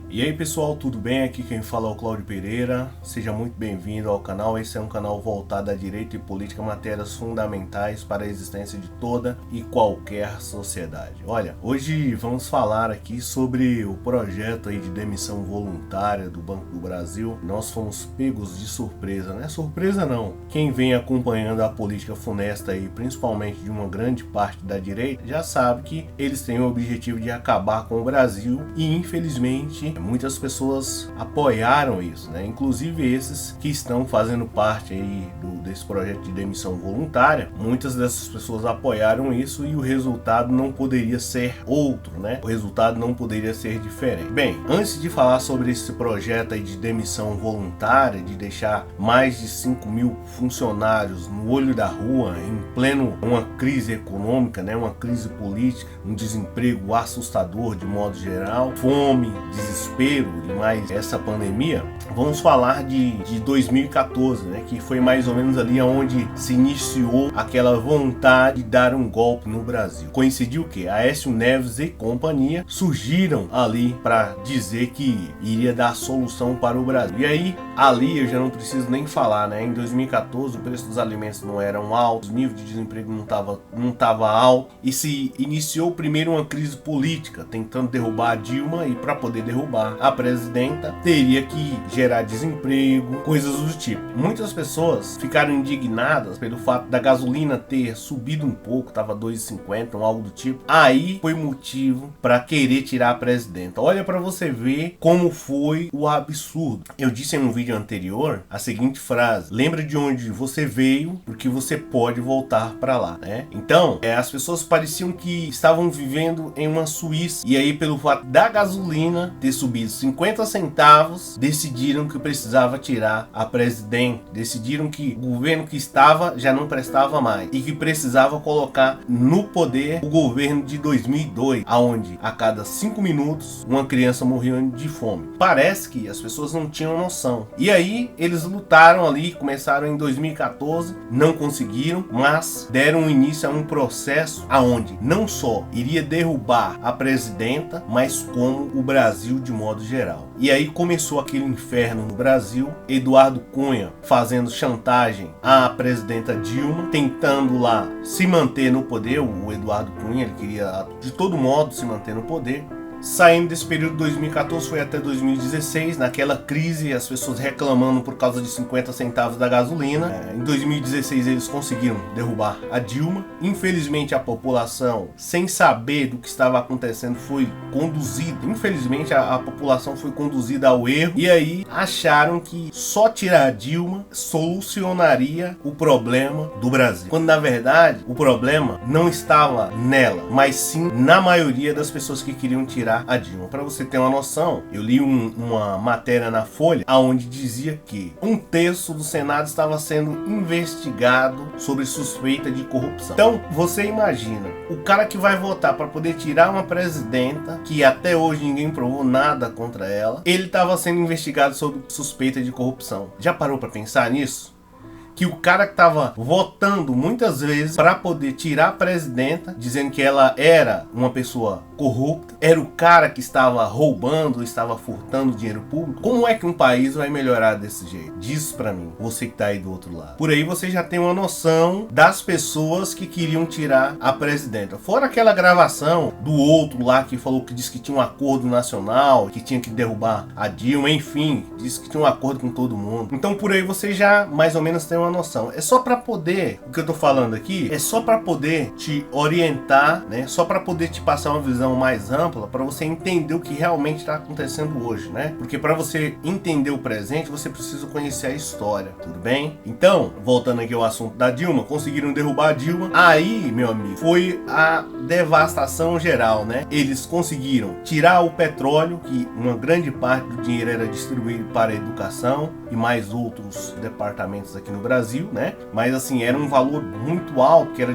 E aí pessoal, tudo bem? Aqui quem fala é o Cláudio Pereira. Seja muito bem-vindo ao canal. Esse é um canal voltado a direito e política, matérias fundamentais para a existência de toda e qualquer sociedade. Olha, hoje vamos falar aqui sobre o projeto aí de demissão voluntária do Banco do Brasil. Nós fomos pegos de surpresa, né? Surpresa não. Quem vem acompanhando a política funesta aí, principalmente de uma grande parte da direita, já sabe que eles têm o objetivo de acabar com o Brasil e infelizmente muitas pessoas apoiaram isso, né? Inclusive esses que estão fazendo parte aí desse projeto de demissão voluntária. Muitas dessas pessoas apoiaram isso e o resultado não poderia ser outro, né? O resultado não poderia ser diferente. Bem, antes de falar sobre esse projeto aí de demissão voluntária, de deixar mais de 5.000 funcionários no olho da rua, em pleno uma crise econômica, né? Uma crise política, um desemprego assustador de modo geral, fome, desespero e mais essa pandemia, vamos falar de 2014, né, que foi mais ou menos ali onde se iniciou aquela vontade de dar um golpe no Brasil. Coincidiu que Aécio Neves e companhia surgiram ali para dizer que iria dar solução para o Brasil. E aí, ali eu já não preciso nem falar, né? Em 2014 o preço dos alimentos não eram altos, o nível de desemprego não tava alto e se iniciou primeiro uma crise política tentando derrubar a Dilma, e para poder derrubar a presidenta teria que gerar desemprego, coisas do tipo. Muitas pessoas ficaram indignadas pelo fato da gasolina ter subido um pouco, tava 2,50 ou algo do tipo. Aí foi motivo para querer tirar a presidenta. Olha para você ver como foi o absurdo. Eu disse em um vídeo anterior a seguinte frase: lembra de onde você veio, porque você pode voltar para lá, né? Então, as pessoas pareciam que estavam vivendo em uma Suíça, e aí pelo fato da gasolina ter subido 50 centavos, decidiram que precisava tirar a presidente, decidiram que o governo que estava já não prestava mais e que precisava colocar no poder o governo de 2002, aonde a cada 5 minutos uma criança morria de fome. Parece que as pessoas não tinham noção. E aí eles lutaram ali, começaram em 2014, não conseguiram, mas deram início a um processo aonde não só iria derrubar a presidenta, mas como o Brasil de modo geral. E aí começou aquele inferno no Brasil. Eduardo Cunha fazendo chantagem à presidenta Dilma, tentando lá se manter no poder. O Eduardo Cunha, ele queria de todo modo se manter no poder. Saindo desse período de 2014 foi até 2016, naquela crise, as pessoas reclamando por causa de 50 centavos da gasolina. Em 2016 eles conseguiram derrubar a Dilma. Infelizmente a população, sem saber do que estava acontecendo, foi conduzida. Infelizmente a população foi conduzida ao erro. E aí acharam que só tirar a Dilma solucionaria o problema do Brasil. Quando na verdade o problema não estava nela, mas sim na maioria das pessoas que queriam tirar a Dilma. Para você ter uma noção, eu li uma matéria na Folha onde dizia que 1/3 do Senado estava sendo investigado sobre suspeita de corrupção. Então você imagina, o cara que vai votar para poder tirar uma presidenta, que até hoje ninguém provou nada contra ela, ele estava sendo investigado sobre suspeita de corrupção. Já parou para pensar nisso? Que o cara que estava votando muitas vezes para poder tirar a presidenta, dizendo que ela era uma pessoa corrupta, era o cara que estava roubando, estava furtando dinheiro público. Como é que um país vai melhorar desse jeito? Diz pra mim, você que tá aí do outro lado. Por aí você já tem uma noção das pessoas que queriam tirar a presidenta. Fora aquela gravação do outro lá que falou que disse que tinha um acordo nacional, que tinha que derrubar a Dilma, enfim, disse que tinha um acordo com todo mundo. Então por aí você já mais ou menos tem uma noção. É só para poder, o que eu tô falando aqui é só para poder te orientar, né? Só para poder te passar uma visão mais ampla, para você entender o que realmente está acontecendo hoje, né? Porque para você entender o presente, você precisa conhecer a história, tudo bem? Então, voltando aqui ao assunto da Dilma, conseguiram derrubar a Dilma. Aí, meu amigo, foi a devastação geral, né? Eles conseguiram tirar o petróleo, que uma grande parte do dinheiro era distribuído para a educação e mais outros departamentos aqui no Brasil, né? Mas assim, era um valor muito alto que era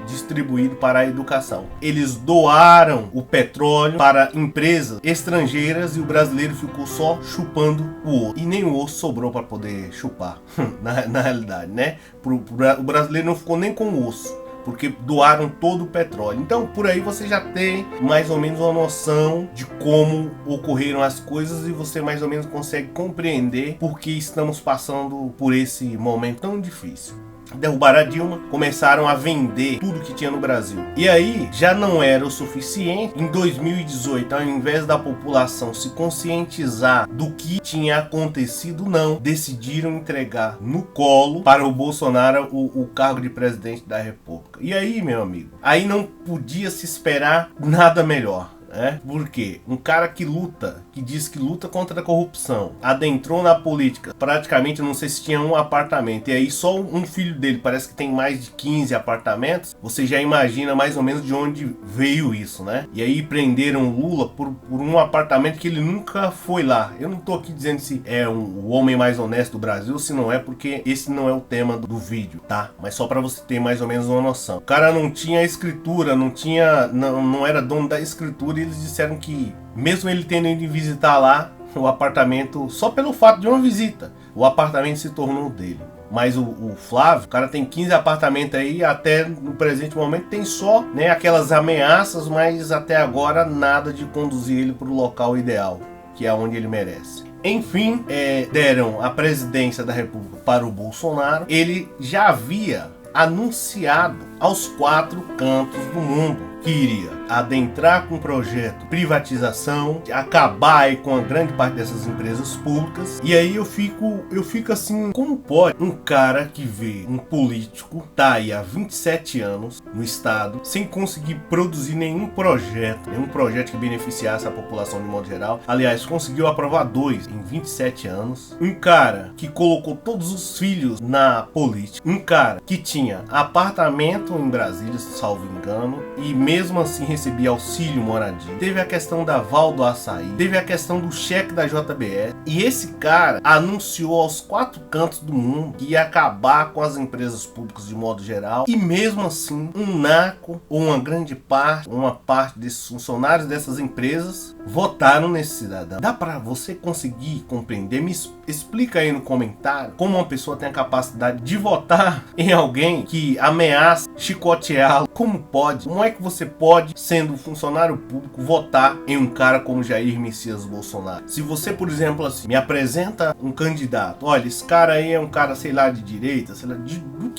distribuído para a educação. Eles doaram o petróleo para empresas estrangeiras e o brasileiro ficou só chupando o osso. E nem o osso sobrou para poder chupar, na realidade, né? O brasileiro não ficou nem com o osso, porque doaram todo o petróleo. Então por aí você já tem mais ou menos uma noção de como ocorreram as coisas e você mais ou menos consegue compreender por que estamos passando por esse momento tão difícil. Derrubaram a Dilma, começaram a vender tudo que tinha no Brasil. E aí já não era o suficiente. Em 2018, ao invés da população se conscientizar do que tinha acontecido, não, decidiram entregar no colo para o Bolsonaro o cargo de presidente da República. E aí, meu amigo, aí não podia se esperar nada melhor. Porque um cara que luta, que diz que luta contra a corrupção, adentrou na política, praticamente não sei se tinha um apartamento, e aí só um filho dele parece que tem mais de 15 apartamentos, você já imagina mais ou menos de onde veio isso, né? E aí prenderam Lula por um apartamento que ele nunca foi lá. Eu não tô aqui dizendo se é o homem mais honesto do Brasil, se não é, porque esse não é o tema do vídeo, tá? Mas só pra você ter mais ou menos uma noção. O cara não tinha escritura, não era dono da escritura. Eles disseram que, mesmo ele tendo ido visitar lá o apartamento, só pelo fato de uma visita, o apartamento se tornou dele. Mas o Flávio, o cara tem 15 apartamentos aí, até no presente momento tem só, né, aquelas ameaças, mas até agora nada de conduzir ele para o local ideal, que é onde ele merece. Enfim, deram a presidência da República para o Bolsonaro. Ele já havia anunciado aos 4 cantos do mundo que iria adentrar com um projeto de privatização, acabar aí com a grande parte dessas empresas públicas. E aí eu fico assim, como pode um cara que vê um político tá aí há 27 anos no estado sem conseguir produzir nenhum projeto que beneficiasse a população de modo geral. Aliás, conseguiu aprovar 2 em 27 anos. Um cara que colocou todos os filhos na política. Um cara que tinha apartamento em Brasília, salvo engano, e mesmo assim recebia auxílio moradia. Teve a questão da Val do Açaí, teve a questão do cheque da JBS. E esse cara anunciou aos 4 cantos do mundo que ia acabar com as empresas públicas de modo geral. E mesmo assim, um naco ou uma parte desses funcionários dessas empresas votaram nesse cidadão. Dá pra você conseguir compreender? Me explica aí no comentário como uma pessoa tem a capacidade de votar em alguém que ameaça chicoteá-lo. Como pode? Como é que você pode, sendo funcionário público, votar em um cara como Jair Messias Bolsonaro? Se você, por exemplo, assim, me apresenta um candidato, olha, esse cara aí é um cara, sei lá, de direita, sei lá, do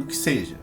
que seja,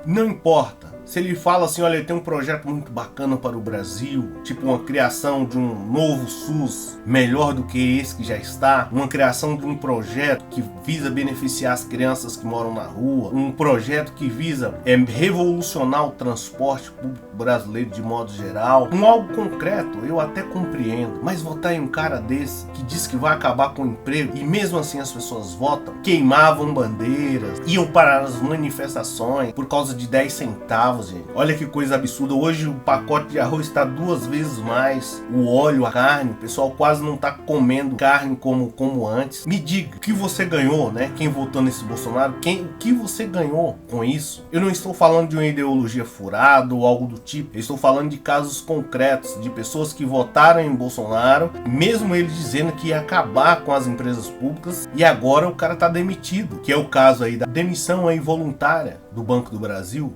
não importa. Se ele fala assim, olha, ele tem um projeto muito bacana para o Brasil, tipo uma criação de um novo SUS melhor do que esse que já está, uma criação de um projeto que visa beneficiar as crianças que moram na rua, um projeto que visa revolucionar o transporte público brasileiro de modo geral, com algo concreto, eu até compreendo. Mas votar em um cara desse que diz que vai acabar com o emprego e mesmo assim as pessoas votam, queimavam bandeiras, iam para as manifestações por causa de 10 centavos. Gente. Olha que coisa absurda. Hoje o pacote de arroz está 2 vezes mais. O óleo, a carne, o pessoal quase não está comendo carne como antes. Me diga, o que você ganhou, né? Quem votou nesse Bolsonaro, o que você ganhou com isso? Eu não estou falando de uma ideologia furada ou algo do tipo. Eu estou falando de casos concretos, de pessoas que votaram em Bolsonaro, mesmo ele dizendo que ia acabar com as empresas públicas, e agora o cara está demitido, que é o caso aí da demissão aí voluntária do Banco do Brasil.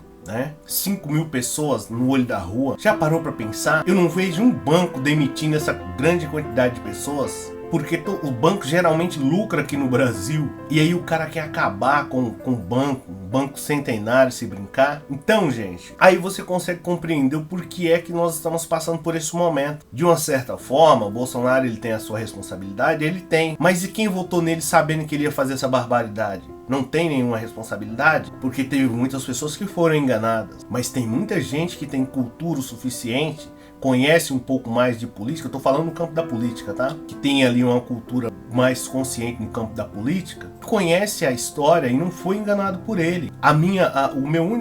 5.000 pessoas no olho da rua. Já parou para pensar? Eu não vejo um banco demitindo essa grande quantidade de pessoas, porque o banco geralmente lucra aqui no Brasil, e aí o cara quer acabar com o banco, um banco centenário, se brincar. Então, gente, aí você consegue compreender o porquê é que nós estamos passando por esse momento. De uma certa forma, o Bolsonaro, ele tem a sua responsabilidade, ele tem, mas e quem votou nele sabendo que ele ia fazer essa barbaridade? Não tem nenhuma responsabilidade, porque teve muitas pessoas que foram enganadas, mas tem muita gente que tem cultura o suficiente, conhece um pouco mais de política. Eu tô falando no campo da política, tá? Que tem ali uma cultura mais consciente no campo da política, conhece a história e não foi enganado por ele.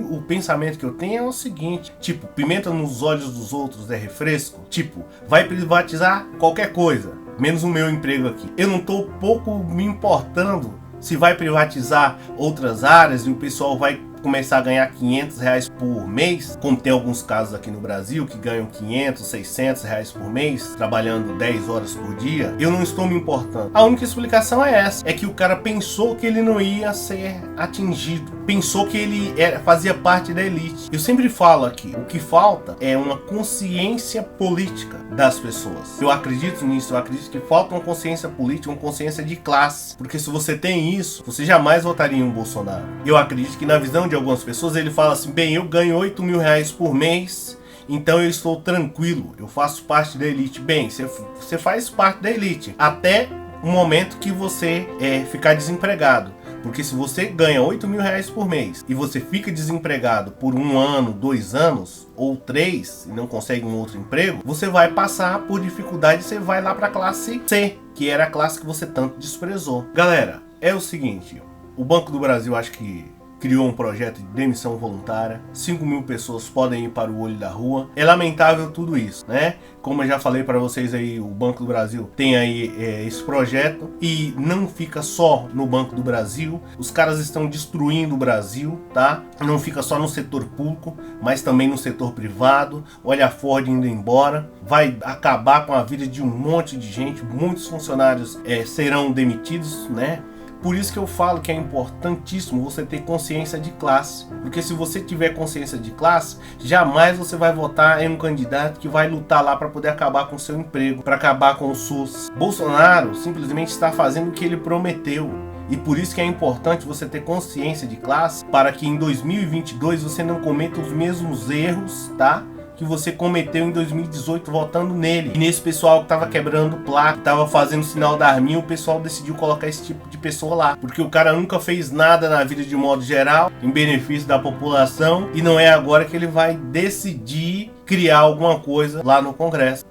O pensamento que eu tenho é o seguinte, tipo, pimenta nos olhos dos outros é refresco, tipo, vai privatizar qualquer coisa, menos o meu emprego aqui. Eu não tô pouco me importando se vai privatizar outras áreas e o pessoal vai começar a ganhar R$500 por mês, como tem alguns casos aqui no Brasil que ganham R$500, R$600 por mês, trabalhando 10 horas por dia. Eu não estou me importando. A única explicação é essa, é que o cara pensou que ele não ia ser atingido. pensou que ele fazia parte da elite. Eu sempre falo aqui, o que falta é uma consciência política das pessoas. Eu acredito nisso, eu acredito que falta uma consciência política, uma consciência de classe. Porque se você tem isso, você jamais votaria em um Bolsonaro. Eu acredito que na visão de algumas pessoas, ele fala assim, bem, eu ganho 8 mil reais por mês, então eu estou tranquilo, eu faço parte da elite. Bem, você faz parte da elite até o momento que você ficar desempregado. Porque se você ganha 8 mil reais por mês e você fica desempregado por 1 ano, 2 anos ou 3 e não consegue um outro emprego, você vai passar por dificuldade e você vai lá para a classe C, que era a classe que você tanto desprezou. Galera, é o seguinte, o Banco do Brasil acho que criou um projeto de demissão voluntária, 5 mil pessoas podem ir para o olho da rua. É lamentável tudo isso, né? Como eu já falei para vocês aí, o Banco do Brasil tem aí esse projeto e não fica só no Banco do Brasil. Os caras estão destruindo o Brasil, tá? Não fica só no setor público, mas também no setor privado. Olha a Ford indo embora, vai acabar com a vida de um monte de gente, muitos funcionários serão demitidos, né? Por isso que eu falo que é importantíssimo você ter consciência de classe. Porque se você tiver consciência de classe, jamais você vai votar em um candidato que vai lutar lá para poder acabar com o seu emprego, para acabar com o SUS. Bolsonaro simplesmente está fazendo o que ele prometeu. E por isso que é importante você ter consciência de classe, para que em 2022 você não cometa os mesmos erros, tá? Que você cometeu em 2018 votando nele. E nesse pessoal que tava quebrando placa, que tava fazendo sinal da arminha, o pessoal decidiu colocar esse tipo de pessoa lá. Porque o cara nunca fez nada na vida de modo geral, em benefício da população, e não é agora que ele vai decidir criar alguma coisa lá no Congresso.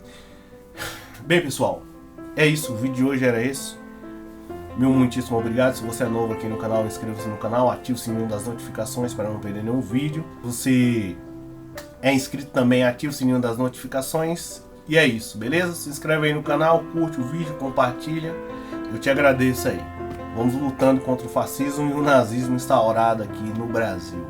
Bem, pessoal, é isso. O vídeo de hoje era esse. Meu muitíssimo obrigado. Se você é novo aqui no canal, inscreva-se no canal, ative o sininho das notificações para não perder nenhum vídeo. Você é inscrito também, ativa o sininho das notificações. E é isso, beleza? Se inscreve aí no canal, curte o vídeo, compartilha. Eu te agradeço aí. Vamos lutando contra o fascismo e o nazismo instaurado aqui no Brasil.